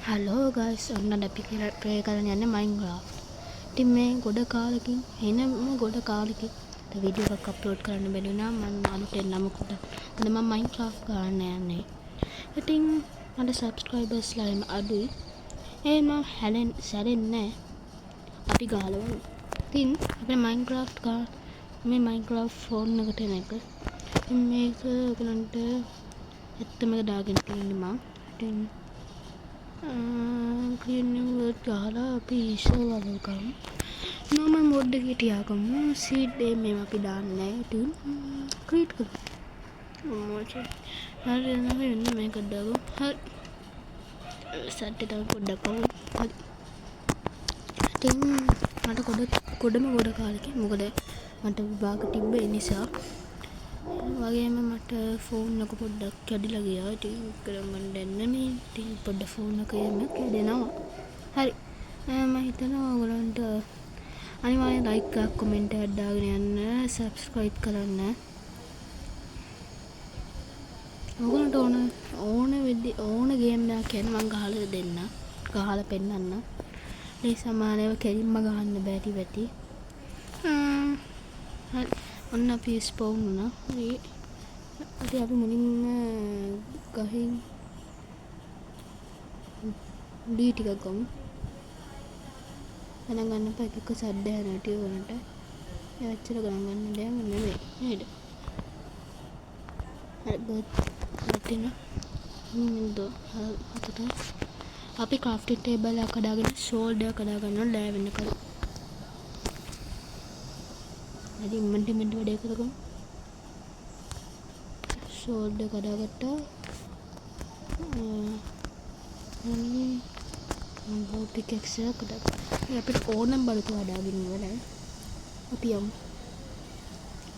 Hello guys ඔන්න අපි play කරන්න යන්නේ මයින්ක්‍රාෆ්ට්. ඉතින් මේ ගොඩ කාලෙකින් ගොඩ කාලෙකින් වීඩියෝ එකක් අප්ලෝඩ් කරන්න බැරි වුණා. මම අලුතෙන් නමකට අද මම මයින්ක්‍රාෆ්ට් ගන්න යන්නේ. ඉතින් මට සබ්ස්ක්‍රයිබර්ස්ලා අඩුයි. ඒ මම සැලෙන්නේ අපි ගහලවමු. ඉතින් අපේ මයින්ක්‍රාෆ්ට් මේ මයින්ක්‍රාෆ්ට් ෆෝන් එකට එන එක. ඉතින් මේක ඔයගලන්ට ඇත්තම දාගෙන තියෙන්නේ මම. ඉතින් cleaning work ගහලා අපි ඉස්සෙල්ලා ගමු. මම මොඩ් එකේ තියාගමු. සීඩ් මේ අපි දාන්නේ නැහැ. ඉතින් ක්‍රියේට් කරමු. මොකද හරි නේද වෙන්නේ මේක දාගමු. හරි. සෙට් එක පොඩ්ඩක් කරමු. හරි. ඉතින් මට ගොඩ කාලෙකින් මොකද මට විභාග තිබ්බ නිසා වගේම මට ෆෝන් එක පොඩ්ඩක් කැඩිලා ගියා. ඉතින් කරගන්න දෙන්න මේ ඉතින් පොඩ්ඩක් ෆෝන් එක කැඩෙනවා. හරි. මම හිතනවා ඔයගලන්ට අනිවාර්යෙන් ලයික් එකක් කමෙන්ට් එකක් දාගෙන යන්න, සබ්ස්ක්‍රයිබ් කරන්න. ඔයගලන්ට ඕන ගේම් එකක් කියන්න මම ගහලා දෙන්න. ගහලා පෙන්නන්න. මේ සමානව කෙලින්ම ගහන්න බැරි වෙති. හරි. ඔන්න අපි ස්පෝන් වුණා. ඉතින් අපි මුලින්ම ගහින් ඩී ටිකක් ගමු. ගණන් ගන්න එපා එක සද්ද යනවා ටික වුණාට. ඒ ඇත්තට ගණන් ගන්න දෙයක් නෙමෙයි නේද? හරි බත් නේද? හතට අපි ක්‍රාෆ්ටින් ටේබල් එක හදාගෙන ෂෝල්ඩර් එක හදාගන්න ලෑ වෙන්න කලින්. හරි ඉන්වෙන්ටරි වැඩේ කරගමු. ෂෝල්ඩර් එක හදාගත්තා. පිකැක්ස් එක හදාගත්තා. අපිට ඕනම් බලතු හදාගෙන ඉවරයි. අපි යමු.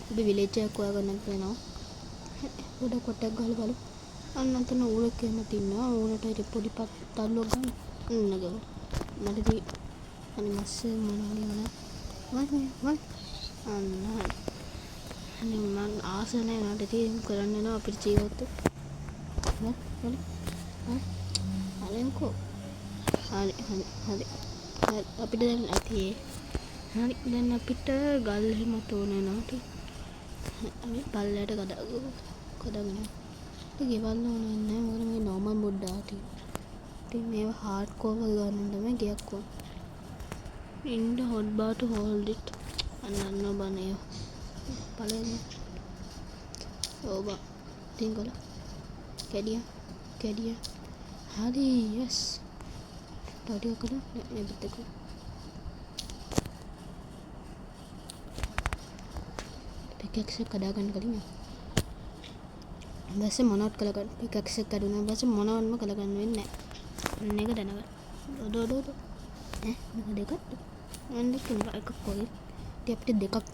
අපි විලේජ් එකක් හොයාගන්න වෙනවා. පොඩ කොටක් ගහලා බලමු. අන්න අතන ඌලක් එහෙම තින්නවා. ඌලට ඉතින් පොඩි තල්ලුවක් ගන්න. ගමු. මට දී අනේ මස්සේ මොනවා අන්න අනේ මං ආස නැහැ නේද ඉතින් කරන්න යනවා අපිට ජීවත් අලෙන්කෝ හරි අපිට දැන් ඇති හරි දැන් අපිට ගල් එහෙම තෝරන වෙනවා අපි පල්ලයට කඩගෙන ඉතින් ගෙවන්න ඕන නැහැ මොකද මේ නෝමල් මොඩ් ආති ඉතින් මේව හાર્ඩ් කෝර් ගන්න තමයි ගියක් ඕන in the hotbar to hold it අන්න බනේ පළවෙනි ඕබා තින්ගල කැඩිය හරි යස් ටඩිය කළ නෙබිත්තක පිකැක්ස් එක කඩාගන්න කලින් බැස්සේ මොනවත් කලගන්න පිකැක්ස් එක කඩුණා බැස්සේ මොනවත්ම කලගන්න වෙන්නේ නැහැ අන්න එක දැනගන්න දොඩ මොකද දෙකක්ද මම දෙකක් එකක් කොයි ඉතින් අපිට දෙකක්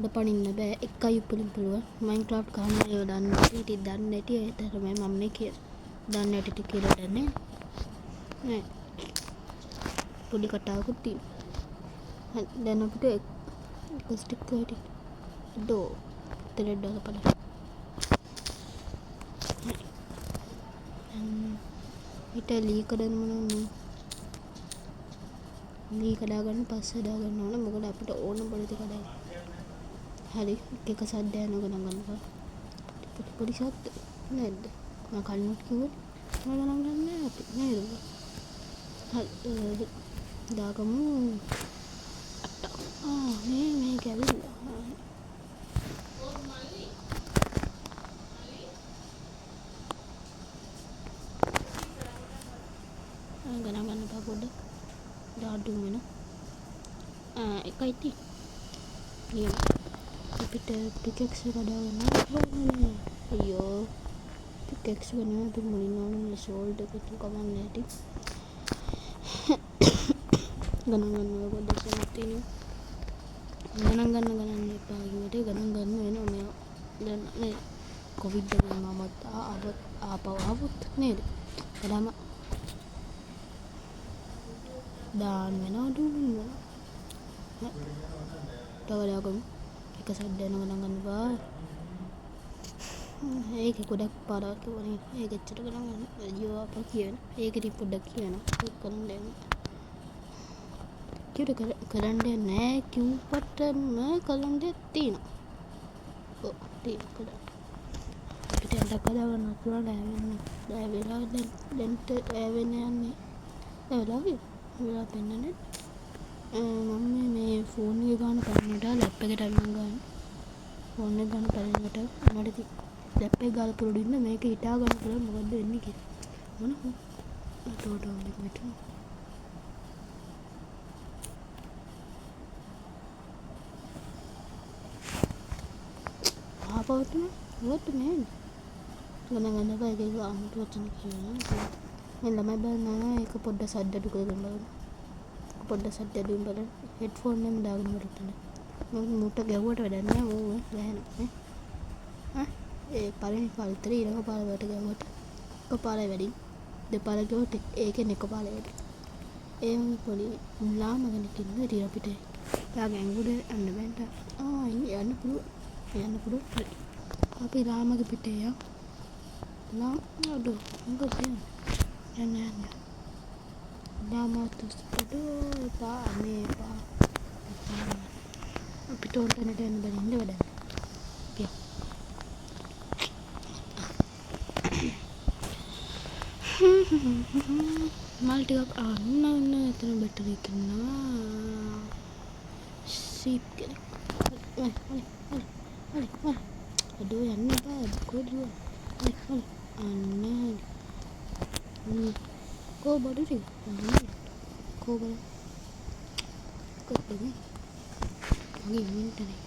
දපනින්න බෑ එකයි උපලින් පුළුවන් මයින්ක්‍රාෆ්ට් ගන්න ඒව දන්නේ නැති ඉතින් දන්නේ නැති ඒ තමයි මම මේ කිය දන්නේ නැටි කියලා දන්නේ නෑ පොඩි කතාවකුත් තියෙනවා දැන් අපිට එක ස්ටික් එකයි ඩෝ තෙලෙ දාලා බලන්න ඊට ලී කඩන්න මොනවද ලී කඩාගන්න පස්සේ දාගන්න ඕන මොකද අපිට ඕන බඩේ කඩාගන්න හරි එක සද්ද යනවා ගණන් ගන්නවා පොඩි සද්ද නේද මම කලිනුත් කිව්වා මම ගණන් ගන්නෑ අපි නේද හරි දාගමු මේ කැවිලා ගණන් ගන්න එපා පොඩ්ඩක් දාඩු වෙනවා එකයි තියෙන්නේ අපිට පිකැක්ස් එක හදාගන්න ඕනේ අයියෝ පිකැක්ස් ගන්න අපි මුලින්ම ඕනේ ෂෝල්ඩර් එකට කවන්න ඇති ගණන් ගන්නවා පොඩ්ඩක් තියෙනවා ගණන් එපා කිව්වට ගණන් ගන්න වෙනවා මේවා දැන් මේ කොවිඩ් එකේ මමත් ආපහුත් නේද කඩම දාන්න වෙනවා දුන්නා තවලකම එක සද්ද යනවා ගණන් ගන්න බා ඒක ගොඩක් පාරක් වනේ ඒක එච්චර ගණන් අයියෝ අපා කියන ඒක ඉතින් පොඩ්ඩක් කියන්න ඒක කරන්න දෙන්න කිව්වට කරන්න දෙයක් නෑ කිව්වටම කරන්න දෙයක් තියෙනවා ඔව් තියෙනවා කරන්න අපිට ඇඳක් හදාගන්න පුළුවන් දැන් වෙලා දැන්ට වෙන්න යන්නේ වෙලා පෙන්නන්නේ මම මේ ෆෝන් එක ගන්න පන්නට ලැප් එකට අරන් ගන්න ෆෝන් එක ගන්න පන්නට මට ඉතින් ලැප් එක ගාලා පුරුදු ඉන්න මේක හිතා ගන්න පුළුවන් මොකද්ද වෙන්නේ කියලා මොන ටෝටෝ එක මෙතන ආපහුට මොකද මේ ගණන් බෑ ඒක අමුතු වචන කියනවා මම ළමයි බලනවා ඒක පොඩ්ඩක් සද්ද අඩු කරගෙන බලන්න පොඩ්ඩක් සද්ද අඩු කරගෙන බලන්න හෙඩ්ෆෝන් එකම දාගෙන බලන්න මම මුට ගැව්වට වැඩක් නෑ ඕව වැහෙනවා ඒ පළවෙනි පාර විතර ඊළඟ පාර වලට ගැව්වට එකපාරයි වැඩි දෙපාර ගැව්වට ඒකෙන් එකපාරයි වැඩි ඒ පොඩි ලාම කෙනෙක් ඉන්නවා ඉතින් අපිට යාගේ ඇඟුඩ යන්න බෑන්ට යන්න පුළුවන් හරි අපි ලාමගේ පිටේ යා ලාම අඩෝ මොකද යන්නේ ලාම තුස්පඩ මේ අපිට ඕන තැනට යන්න බැරින්න වැඩක් මල් ටිකක් අන්න එතන බැටරි එක ඉන්නවා සීප් කෙනෙක් හරි අඩෝ යන්න බෑ කොහෙද අන්න කෝ බඩු ටික කෝ බඩු කොහෙද මගේ ඉන්නනේ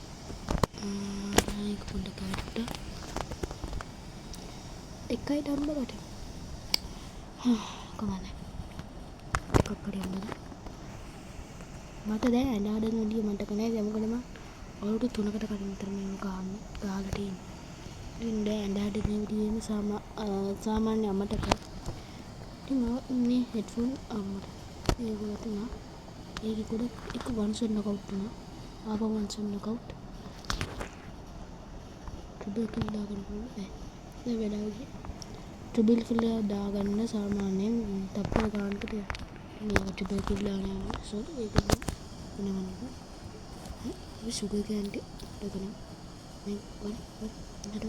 ඒක පොඩ්ඩක් ගන්න එකයි ඩම්බලට කමන්නේ එකක් කරියන්න මට දැන් ඇඩාඩන වැඩිය මට කනේ දැන් මොකද මම අවුරුදු 3කට කලින් විතර මේක ගහලා තියෙනවා ඉතින් දැන් ඇඩාඩන වැඩියම සාමාන්‍ය අමට කරා ඉතින් මම මේ හෙඩ්ෆෝන් අම්මට ඒගොල්ලෝ තුනා ඒක ගොඩක් එක වන්සන් නකවුට් තුනා ආපහු වන්සන් නකවුට් ට්‍රිබල් කිල් දාගන්න පුළුවන් දැන් වෙලාවගේ ට්‍රිබල් කිල් දාගන්න සාමාන්‍යයෙන් තප්පර ගන්නකට මේක ට්‍රිබල් කිල් දානවා සෝ ඒක වෙනවද මේ සුගර් කැන්ටි දාගන්න මේ වල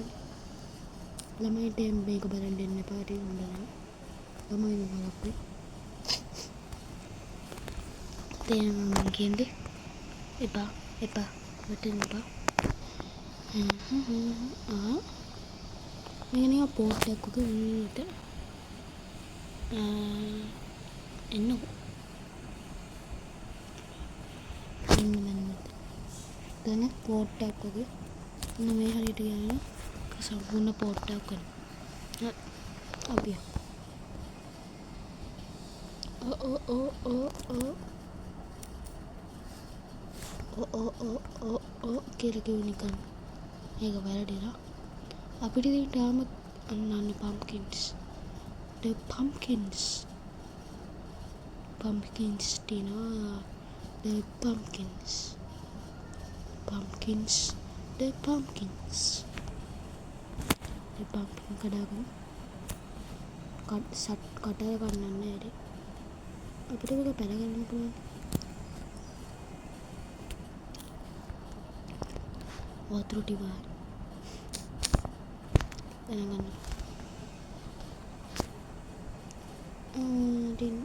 ළමයිට මේක බලන් දෙන්න එපා ටික හොඳ නැහැ ළමයි මොකක්ද තේරෙනවද මම කියන්නේ එපා වටින්න එපා මේක නිකන් පෝට් එකක් වගේ විදිහට එන්නකෝ දැන් පෝට් එකක් වගේ මේ හරියට ගියාම සම්පූර්ණ පෝට් එකක් කරනවා අපි කියලා කිව්ව නිකන් ඒක වැරදිලා අපිට ඉතින් තාම අන්නන්නේ pumpkins තියනවා the pumpkins කඩාගෙන කටර ගන්නන්න ඇරි අපිට මේක පැනගන්න පුළුවන් වතුර ටික පැනගන්න ඉතින්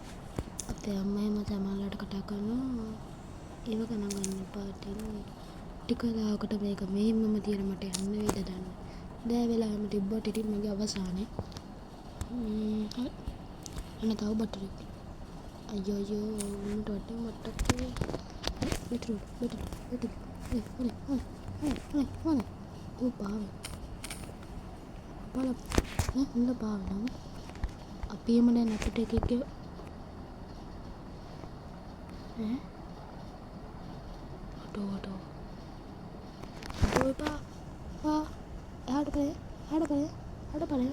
අපේ අම්මයි මට සමහරවිට කතා කරනවා ඒව ගණන් ගන්න එපා ටික දායකට මේක මෙහෙමම තියලා මට යන්න වේද දන්න දැන් වෙලාවෙම තිබ්බට ඉතින් මගේ අවසානේ අන්න තව බටර් එක අයියෝ උන්ට වටේ මට්ටක් බටර් ඕ පාව හොඳ පාව නම් අපිම දැන් අපිට එක එපා එහාට බලය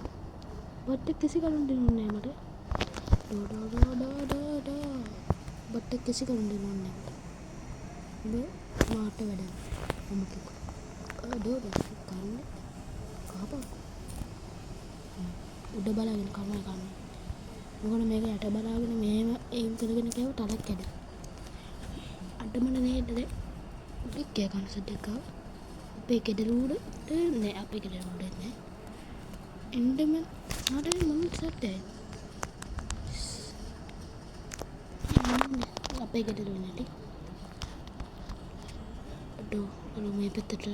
බට්ටක් කිසි කරුණ දෙන්නේ නැහැ මට බට්ටක් කිසි කරුණ දෙන්නේ නැහැ මට මාට වැඩ මම කිව්වා කන්නේ කහපා උඩ බලාගෙන කනවා කන්න. මොකද මේක යට බලාගෙන මෙහෙම එයිම් කරගෙන කෑවොත් අලක් කැඩෙනවා. අඩමණ නේද දෙකේ කනස දෙක අපේ ගෙදර උඩ නෑ අපේ ගෙදර උඩ නෑ එන්ඩම හරි මම සත්‍යයි අපේ ගෙදර නැටි අඩෝ අලු මේ පැත්තට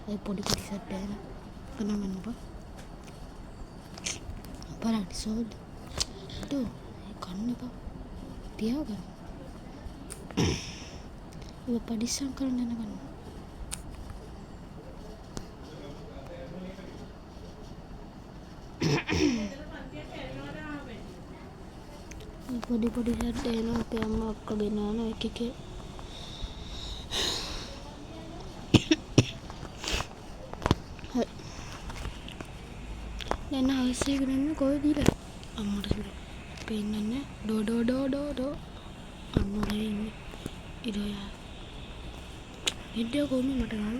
ඔය පොඩි පොඩි සත්‍යයි ගණන් ගන්නපා බලන්න සෝඩ් අඩෝ කන්න එපා තියාගන්න ඒක පරිස්සම් කරන්න යනකම් පොඩි පොඩි සැට එනවා අපේ අම්මා අක්කා ගෙනාන එක එක දැන් හවසේ ගන්නේ කොහෙද ඉන්නේ අම්මට පේන්නේ ඩෝ ඩෝ ඩෝ ඩෝ ඩෝ අම්මගේ ඉන්නේ ඉරෝයා ඉඩිය කොහොමද මට ගන්න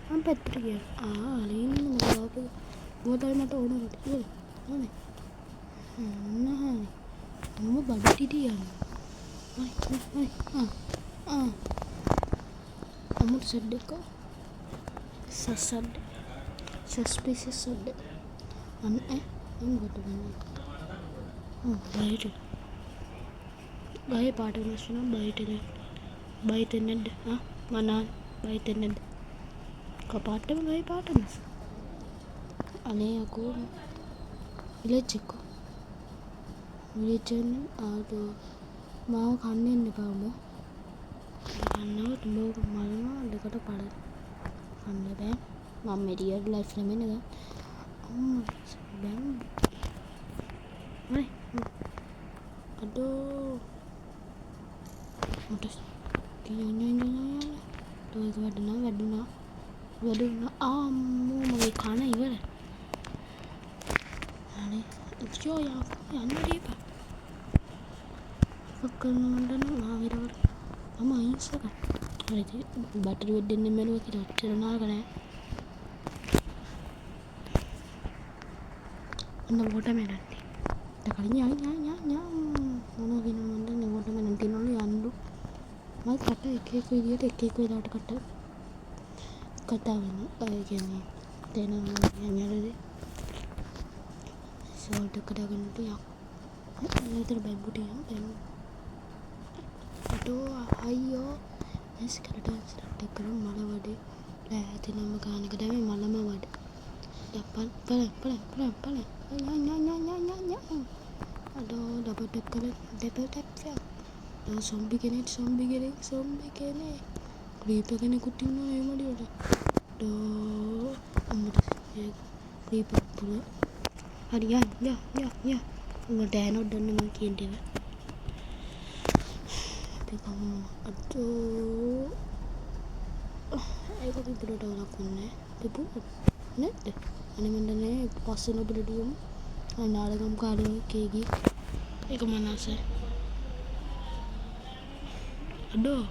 මම පැත්තට ගියා අලින්න මොකද මොකටද මට ඕන කොට ඕනේ නෑ මම බඩට ඉන්නේ අමුත් සද්දක සසද්ද සස්පීසියස් සද්ද අනේ මොකටද ගන්නේ බයිට ගහේ පාට වෙනස් වෙනවා බයිට නැද්ද මනා බයිට නැද්ද කපාටම ගහේ පාට වෙනස් අනේ අකෝ ඉලෙච්චක විචෙන් ආදෝ මාව කන්නේ නැපාම කන්නව තුඹ මරනවා දෙකට පළ කන්න බෑ මම රියල් ලයිෆ් නෙමෙයි නේද බෑම් නේ අඩෝ මට ඒක වැදුනා අම්මෝ මගේ කන ඉවරයි අනේ අච්චෝ යන්න දීපා කකනොන්දන මාවිරවල මම අයින්සක හරිද බටරි වෙඩෙන්නේ මෙලුව කියලා ඔච්චර නාග නෑ අන්න වොටර්මෙලන් කලින් යා මොනවා කියනවද නේ වොටර්මෙලන් තියනවලු යන්නු මම කට එක එක විදියට එක එක වෙලාවට කට කතා වෙනවා ඒ කියන්නේ තේනවා යන්නේදී සෝල්ට් එක දාගන්නට යක් නේතර බැම්බුටියා දැන් අතෝ අයියෝ එස් කරට ස්ටාර්ට් කරමු මල වැඩේ ලෑතිනම ගානක දැමි මලම වැඩ දප්පන් පල ඥා අඩෝ ඩබල් ටැප් කරලා ඩබල් ටැප් යා සොම්බි කෙනෙක් ක්‍රීපර් කෙනෙකුට ඉන්නවා ඒ මඩියට ඩෝ අම්මට ක්‍රීපර් පුර හරි යා උඹ ඩෑනොත් දන්න මම කියන දේ දෙකම අතෝ ඒක විතරට වලක්න්නේ තිබු නැද්ද අනේ මන් දන්නේ පස්සේ නොබලට යමු අනාලගම් කාලේ කේගි ඒක මනසයි අඩෝ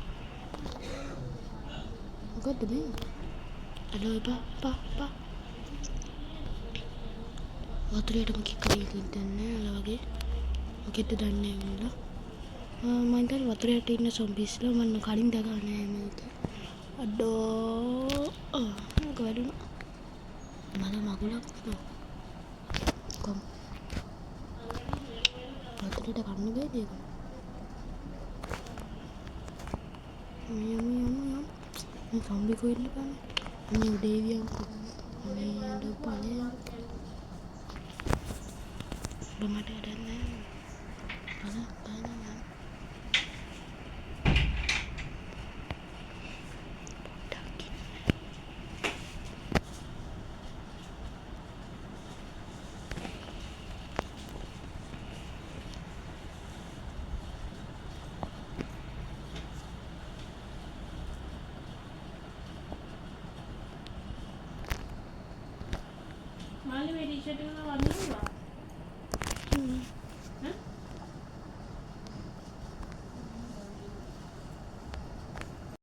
මොකද්ද මේ අඩෝ පා වතුරේටම කික්කලින් තියන්නේ අර වගේ මොකෙද දන්නේ නේද මම හිතන්නේ වතුරේට ඉන්න සොම්බිස්ලා මම කලින් දැකලා නෑ මේක අඩෝ ඒක වැඩුණා මල මගුලක් කොම් වතුරේට කන්න බෑද ඒක මේ සොම්බි කොයිල්ල බලන්න මේ දේවියන් මේ ඩොපලේ බමට වැඩන්නේ බලන්න මාළි මේ ටී-ෂර්ට් එක වන්නේවා